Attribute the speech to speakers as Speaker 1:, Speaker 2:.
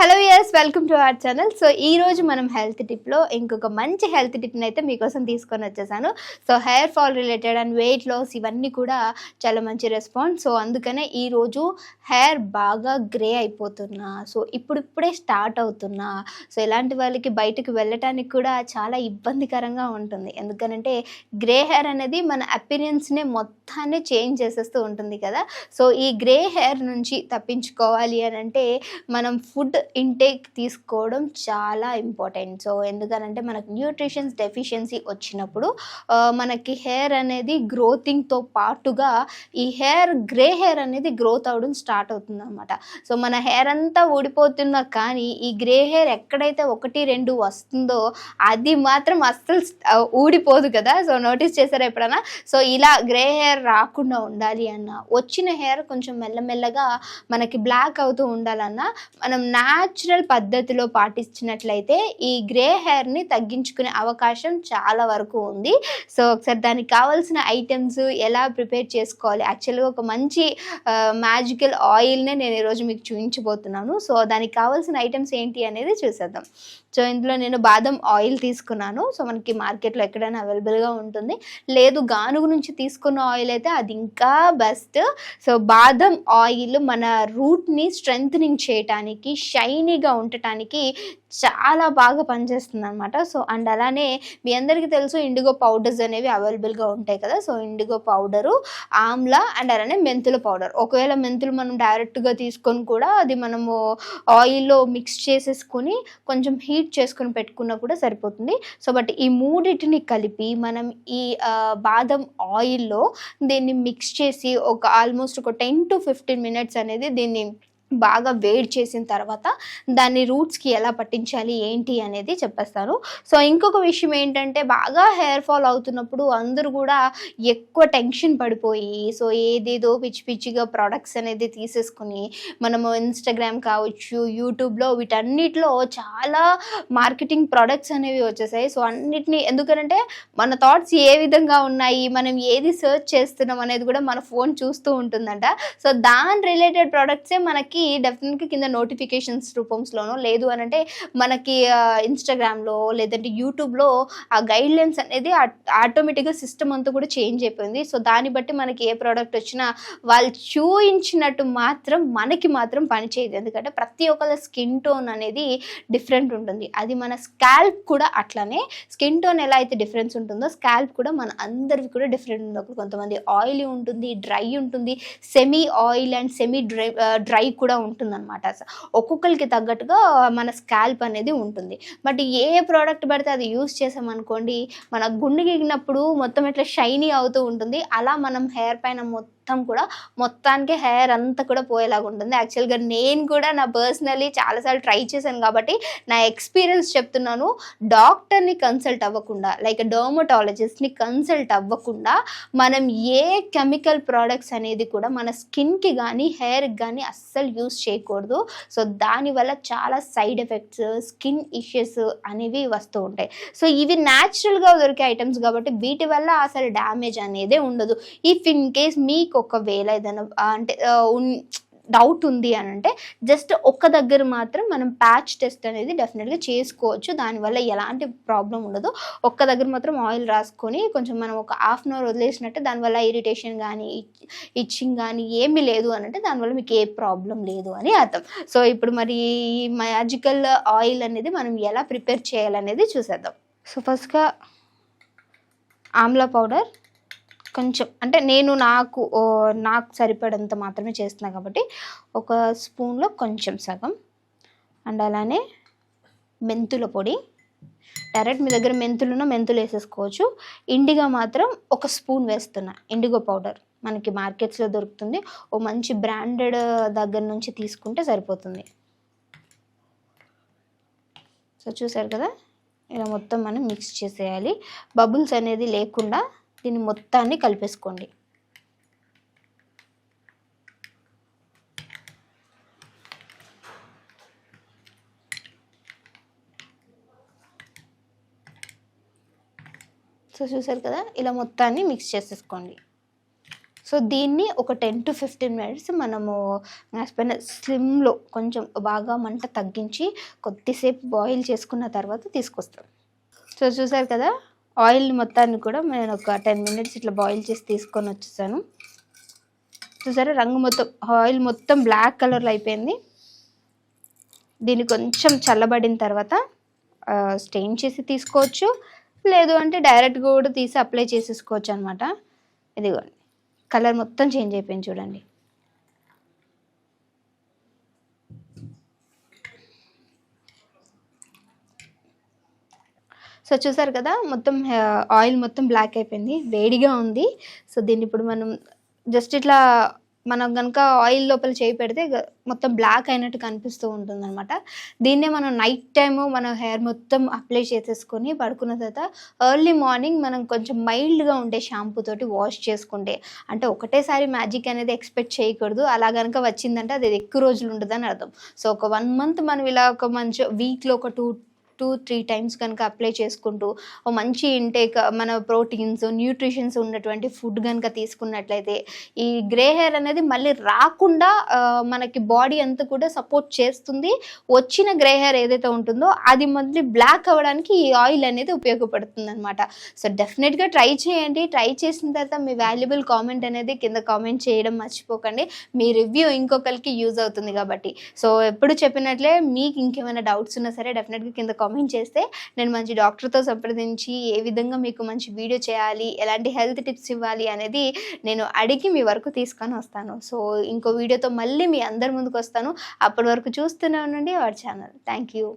Speaker 1: Hello yes welcome to our channel. So ఈ రోజు మనం హెల్త్ టిప్లో ఇంకొక మంచి హెల్త్ టిప్ని అయితే మీకోసం తీసుకొని వచ్చేసాను. So hair fall related and weight loss ఇవన్నీ కూడా చాలా మంచి రెస్పాన్స్. సో అందుకనే ఈరోజు హెయిర్ బాగా గ్రే అయిపోతున్నా, సో ఇప్పుడిప్పుడే స్టార్ట్ అవుతున్నా, సో ఇలాంటి వాళ్ళకి బయటకు వెళ్ళటానికి కూడా చాలా ఇబ్బందికరంగా ఉంటుంది. ఎందుకనంటే గ్రే హెయిర్ అనేది మన అపిరియన్స్నే మొత్తాన్ని చేంజ్ చేసేస్తూ ఉంటుంది కదా. సో ఈ గ్రే హెయిర్ నుంచి తప్పించుకోవాలి అని అంటే మనం ఫుడ్ ఇంటేక్ తీసుకోవడం చాలా ఇంపార్టెంట్. సో ఎందుకనంటే మనకు న్యూట్రిషన్స్ డెఫిషియన్సీ వచ్చినప్పుడు మనకి హెయిర్ అనేది గ్రోతింగ్తో పాటుగా ఈ గ్రే హెయిర్ అనేది గ్రోత్ అవ్వడం స్టార్ట్ అవుతుంది అనమాట. సో మన హెయిర్ అంతా ఊడిపోతున్నా కానీ ఈ గ్రే హెయిర్ ఎక్కడైతే 1-2 వస్తుందో అది మాత్రం అస్సలు ఊడిపోదు కదా. సో నోటీస్ చేశారా ఎప్పుడైనా? సో ఇలా గ్రే హెయిర్ రాకుండా ఉండాలి అన్నా, వచ్చిన హెయిర్ కొంచెం మెల్లమెల్లగా మనకి బ్లాక్ అవుతూ ఉండాలన్నా మనం న్యాచురల్ పద్ధతిలో పాటించినట్లయితే ఈ గ్రే హెయిర్ని తగ్గించుకునే అవకాశం చాలా వరకు ఉంది. సో ఒకసారి దానికి కావాల్సిన ఐటమ్స్ ఎలా ప్రిపేర్ చేసుకోవాలి, యాక్చువల్గా ఒక మంచి మ్యాజికల్ ఆయిల్నే నేను ఈరోజు మీకు చూపించబోతున్నాను. సో దానికి కావాల్సిన ఐటమ్స్ ఏంటి అనేది చూసేద్దాం. సో ఇందులో నేను బాదం ఆయిల్ తీసుకున్నాను. సో మనకి మార్కెట్లో ఎక్కడైనా అవైలబుల్గా ఉంటుంది. లేదు గానుగు నుంచి తీసుకున్న ఆయిల్ అయితే అది ఇంకా బెస్ట్. సో బాదం ఆయిల్ మన రూట్ని స్ట్రెంథనింగ్ చేయటానికి, షైనీగా ఉండటానికి చాలా బాగా పనిచేస్తుంది అనమాట. సో అండ్ అలానే మీ అందరికీ తెలుసు ఇండిగో పౌడర్స్ అనేవి అవైలబుల్గా ఉంటాయి కదా. So IndiGo powder, Amla and అలానే మెంతుల పౌడర్. ఒకవేళ మెంతులు మనం డైరెక్ట్గా తీసుకొని కూడా అది మనము ఆయిల్లో మిక్స్ చేసేసుకొని కొంచెం హీట్ చేసుకొని పెట్టుకున్నా కూడా సరిపోతుంది. సో బట్ ఈ మూడింటిని కలిపి మనం ఈ బాదం ఆయిల్లో దీన్ని మిక్స్ చేసి ఆల్మోస్ట్ ఒక 10 to 15 minutes అనేది దీన్ని బాగా వేడి చేసిన తర్వాత దాన్ని రూట్స్కి ఎలా పట్టించాలి ఏంటి అనేది చెప్పేస్తాను. సో ఇంకొక విషయం ఏంటంటే బాగా హెయిర్ ఫాల్ అవుతున్నప్పుడు అందరూ కూడా ఎక్కువ టెన్షన్ పడిపోయి సో ఏదేదో పిచ్చి పిచ్చిగా ప్రోడక్ట్స్ అనేది తీసేసుకుని మనము ఇన్స్టాగ్రామ్ కావచ్చు, యూట్యూబ్లో వీటన్నిటిలో చాలా మార్కెటింగ్ ప్రోడక్ట్స్ అనేవి వచ్చేసాయి. సో అన్నిటినీ ఎందుకంటే మన థాట్స్ ఏ విధంగా ఉన్నాయి, మనం ఏది సర్చ్ చేస్తున్నాం అనేది కూడా మన ఫోన్ చూస్తూ ఉంటుందంట. సో దాని రిలేటెడ్ ప్రోడక్ట్సే మనకి డెఫినెట్గా కింద నోటిఫికేషన్స్ రూపంలోనో లేదు అని అంటే మనకి ఇన్స్టాగ్రామ్లో లేదంటే యూట్యూబ్లో ఆ గైడ్ లైన్స్ అనేది ఆటోమేటిక్గా సిస్టమ్ అంతా కూడా చేంజ్ అయిపోయింది. సో దాన్ని బట్టి మనకి ఏ ప్రోడక్ట్ వచ్చినా వాళ్ళు చూయించినట్టు మనకి మాత్రం పనిచేయదు. ఎందుకంటే ప్రతి ఒక్కళ్ళ స్కిన్ టోన్ అనేది డిఫరెంట్ ఉంటుంది. అది మన స్కాల్ప్ కూడా అట్లానే స్కిన్ టోన్ ఎలా అయితే డిఫరెన్స్ ఉంటుందో స్కాల్ప్ కూడా మన అందరివి కూడా డిఫరెంట్ ఉంటుంది. కొంతమంది ఆయిలీ ఉంటుంది, డ్రై ఉంటుంది, semi oil and semi dry కూడా ఉంటుందన్నమాట. ఒక్కొక్కరికి తగ్గట్టుగా మన స్కాల్ప్ అనేది ఉంటుంది. బట్ ఏ ప్రోడక్ట్ పడితే అది యూజ్ చేసామనుకోండి మన గుండె గిగినప్పుడు మొత్తం ఇట్లా షైనీ అవుతూ ఉంటుంది. అలా మనం హెయిర్ పైన మొత్తానికి హెయిర్ అంతా కూడా పోయేలాగా ఉంటుంది. యాక్చువల్గా నేను కూడా నా పర్సనలీ చాలాసార్లు ట్రై చేశాను కాబట్టి నా ఎక్స్పీరియన్స్ చెప్తున్నాను. డాక్టర్ని కన్సల్ట్ అవ్వకుండా లైక్ డర్మటాలజిస్ట్ని కన్సల్ట్ అవ్వకుండా మనం ఏ కెమికల్ ప్రోడక్ట్స్ అనేది కూడా మన స్కిన్కి కానీ హెయిర్కి కానీ అస్సలు యూజ్ చేయకూడదు. సో దానివల్ల చాలా సైడ్ ఎఫెక్ట్స్, స్కిన్ ఇష్యూస్ అనేవి వస్తూ ఉంటాయి. సో ఇవి న్యాచురల్గా దొరికే ఐటమ్స్ కాబట్టి వీటి వల్ల అసలు డ్యామేజ్ అనేదే ఉండదు. ఇఫ్ ఇన్ కేస్ మీకు ఒకవేళ ఏదైనా అంటే డౌట్ ఉంది అని అంటే జస్ట్ ఒక్క దగ్గర మాత్రం మనం ప్యాచ్ టెస్ట్ అనేది డెఫినెట్గా చేసుకోవచ్చు. దానివల్ల ఎలాంటి ప్రాబ్లం ఉండదు. ఒక్క దగ్గర మాత్రం ఆయిల్ రాసుకొని కొంచెం మనం ఒక హాఫ్ అన్ అవర్ వదిలేసినట్టే దానివల్ల ఇరిటేషన్ కానీ ఇచ్చింగ్ కానీ ఏమీ లేదు అని అంటే దానివల్ల మీకు ఏ ప్రాబ్లం లేదు అని అర్థం. సో ఇప్పుడు మరి ఈ మ్యాజికల్ ఆయిల్ అనేది మనం ఎలా ప్రిపేర్ చేయాలనేది చూసేద్దాం. సో ఫస్ట్గా ఆమ్లా పౌడర్ కొంచెం అంటే నేను నాకు సరిపడంత మాత్రమే చేస్తున్నాను కాబట్టి ఒక స్పూన్లో కొంచెం సగం. అండ్ అలానే మెంతుల పొడి, డైరెక్ట్ మీ దగ్గర మెంతులు వేసేసుకోవచ్చు. ఇండిగా మాత్రం ఒక స్పూన్ వేస్తున్నా. ఇండిగో పౌడర్ మనకి మార్కెట్స్లో దొరుకుతుంది. ఓ మంచి బ్రాండెడ్ దగ్గర నుంచి తీసుకుంటే సరిపోతుంది. సో చూసారు కదా, ఇలా మొత్తం మనం మిక్స్ చేసేయాలి. బబుల్స్ అనేది లేకుండా దీన్ని మొత్తాన్ని కలిపేసుకోండి. సో చూసారు కదా, ఇలా మొత్తాన్ని మిక్స్ చేసేసుకోండి. సో దీన్ని ఒక 10-15 మినిట్స్ మనము గ్యాస్ పైన స్లిమ్లో కొంచెం బాగా మంట తగ్గించి కొద్దిసేపు బాయిల్ చేసుకున్న తర్వాత తీసుకొస్తాం. సో చూసారు కదా, ఆయిల్ మొత్తాన్ని కూడా నేను ఒక 10 మినిట్స్ ఇట్లా బాయిల్ చేసి తీసుకొని వచ్చేసాను. చూసారా, రంగు మొత్తం ఆయిల్ మొత్తం బ్లాక్ కలర్లో అయిపోయింది. దీన్ని కొంచెం చల్లబడిన తర్వాత స్టెయిన్ చేసి తీసుకోవచ్చు, లేదు అంటే డైరెక్ట్గా కూడా తీసి అప్లై చేసేసుకోవచ్చు అనమాట. ఇదిగోండి, కలర్ మొత్తం చేంజ్ అయిపోయింది చూడండి. సో చూసారు కదా, మొత్తం ఆయిల్ మొత్తం బ్లాక్ అయిపోయింది, వేడిగా ఉంది. సో దీన్ని ఇప్పుడు మనం జస్ట్ ఇట్లా మనం కనుక ఆయిల్ లోపల చేయి పెడితే మొత్తం బ్లాక్ అయినట్టు కనిపిస్తూ ఉంటుంది అనమాట. దీన్నే మనం నైట్ టైము మన హెయిర్ మొత్తం అప్లై చేసేసుకొని పడుకున్న తర్వాత ఎర్లీ మార్నింగ్ మనం కొంచెం మైల్డ్గా ఉండే షాంపూ తోటి వాష్ చేసుకుంటే, అంటే ఒకటేసారి మ్యాజిక్ అనేది ఎక్స్పెక్ట్ చేయకూడదు. అలా కనుక వచ్చిందంటే అది ఎక్కువ రోజులు ఉండదని అర్థం. సో ఒక 1 మంత్ మనం ఇలా ఒక మంచి వీక్లో ఒక 2-3 టైమ్స్ కనుక అప్లై చేసుకుంటూ ఓ మంచి ఇంటేక్ మన ప్రోటీన్స్, న్యూట్రిషన్స్ ఉన్నటువంటి ఫుడ్ కనుక తీసుకున్నట్లయితే ఈ గ్రే హెయిర్ అనేది మళ్ళీ రాకుండా మనకి బాడీ అంతా కూడా సపోర్ట్ చేస్తుంది. వచ్చిన గ్రే హెయిర్ ఏదైతే ఉంటుందో అది మళ్ళీ బ్లాక్ అవ్వడానికి ఈ ఆయిల్ అనేది ఉపయోగపడుతుంది అనమాట. సో డెఫినెట్గా ట్రై చేయండి. ట్రై చేసిన తర్వాత మీ వాల్యుబుల్ కామెంట్ అనేది కింద కామెంట్ చేయడం మర్చిపోకండి. మీ రివ్యూ ఇంకొకరికి యూజ్ అవుతుంది కాబట్టి. సో ఎప్పుడు చెప్పినట్లే మీకు ఇంకేమైనా డౌట్స్ ఉన్నా సరే డెఫినెట్గా కింద కామెంట్ చేస్తే నేను మంచి డాక్టర్తో సంప్రదించి ఏ విధంగా మీకు మంచి వీడియో చేయాలి, ఎలాంటి హెల్త్ టిప్స్ ఇవ్వాలి అనేది నేను అడిగి మీ వరకు తీసుకొని వస్తాను. సో ఇంకో వీడియోతో మళ్ళీ మీ అందరి ముందుకు వస్తాను. అప్పటి వరకు చూస్తూనే ఉండండి అవర్ ఛానల్. Thank you.